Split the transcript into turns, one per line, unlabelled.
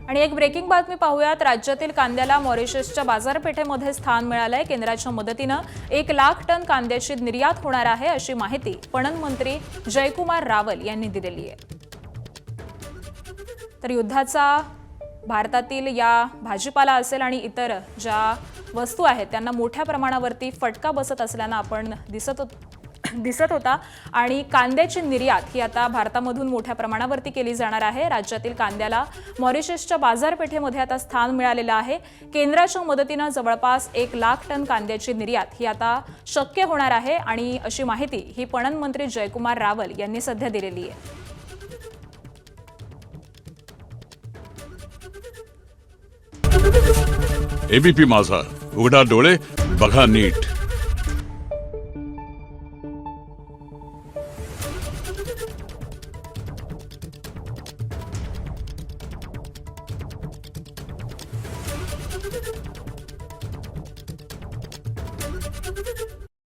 आणि एक ब्रेकिंग बातमी पाहूयात। राज्यातील कांद्याला मॉरिशसच्या बाजारपेठेमध्ये स्थान मिळालंय। केंद्राच्या मदतीने 1 लाख टन कांद्याची निर्यात होणार आहे, अशी माहिती पणन मंत्री जयकुमार रावल यांनी दिलेली आहे। तर युद्धाचा भारतातील या भाजीपाला असेल आणि इतर ज्या वस्तू आहेत त्यांना मोठ्या प्रमाणावरती फटका बसत असल्याने आपण दिसत होता आणि कांद्याची निर्यात ही आता भारतामधून मोठ्या प्रमाणावरती केली जाणार आहे। राज्यातील कांद्याला मॉरिशसच्या बाजारपेठेमध्ये आता स्थान मिळालेलं आहे। केंद्राच्या मदतीने जवळपास 1 लाख टन कांद्याची निर्यात ही आता शक्य होणार आहे आणि अशी माहिती ही पणन मंत्री जयकुमार रावल यांनी सध्या दिलेली आहे।
एबीपी माझा, उघडा डोळे बघा नीट।